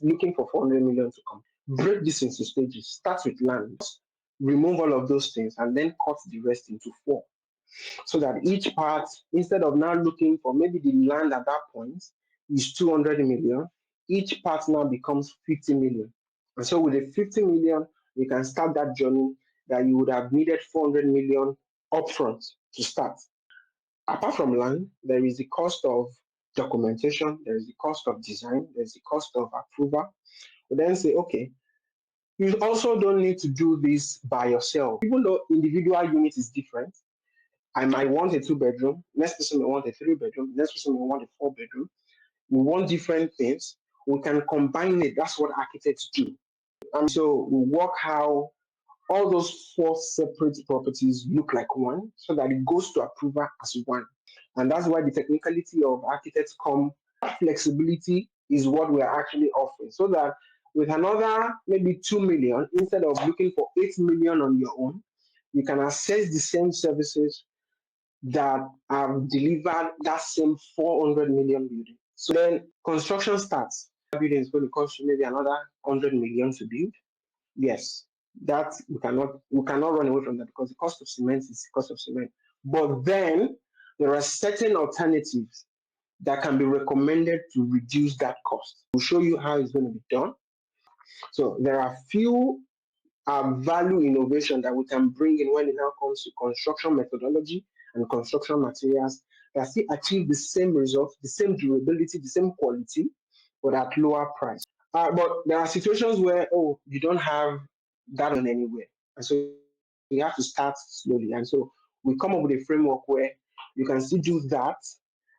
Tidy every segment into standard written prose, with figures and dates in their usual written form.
looking for 400 million to come. Break this into stages. Start with land, remove all of those things, and then cut the rest into 4. So that each part, instead of now looking for maybe the land at that point is 200 million, each part now becomes 50 million. And so with the 50 million, you can start that journey that you would have needed 400 million upfront to start. Apart from land, there is the cost of documentation, there is the cost of design, there's the cost of approval. We then say, okay, you also don't need to do this by yourself. Even though individual unit is different, I might want a 2-bedroom, next person may want a 3-bedroom, next person may want a 4-bedroom. We want different things. We can combine it. That's what architects do. And so we work how all those 4 separate properties look like one so that it goes to approval as one. And that's why the technicality of architects come, flexibility is what we're actually offering. So that with another maybe 2 million, instead of looking for 8 million on your own, you can access the same services that have delivered that same 400 million building. So then construction starts. The building is going to cost you maybe another 100 million to build. Yes, that we cannot run away from that because the cost of cement is the cost of cement. But then there are certain alternatives that can be recommended to reduce that cost. We'll show you how it's going to be done. So there are few value innovation that we can bring in when it now comes to construction methodology and construction materials that still achieve the same result, the same durability, the same quality, but at lower price. But there are situations where, you don't have that on anywhere. And so you have to start slowly. And so we come up with a framework where you can still do that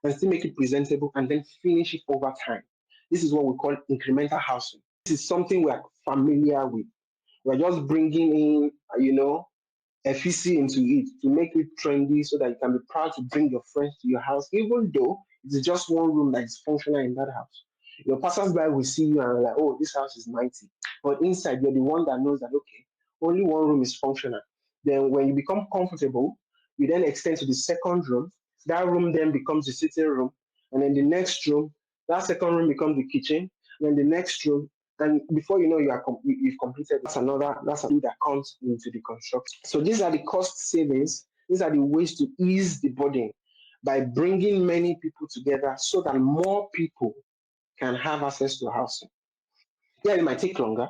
and still make it presentable and then finish it over time. This is what we call incremental housing. This is something we're familiar with. We're just bringing in, efficacy into it to make it trendy so that you can be proud to bring your friends to your house, even though it's just one room that is functional in that house. Your passers-by will see you and are like, oh, this house is mighty. But inside, you're the one that knows that, okay, only one room is functional. Then when you become comfortable, you then extend to the second room. That room then becomes the sitting room. And then the next room, that second room becomes the kitchen. And then the next room, and before you know, you've completed. That's something that comes into the construction. So these are the cost savings. These are the ways to ease the burden by bringing many people together so that more people can have access to housing. Yeah, it might take longer.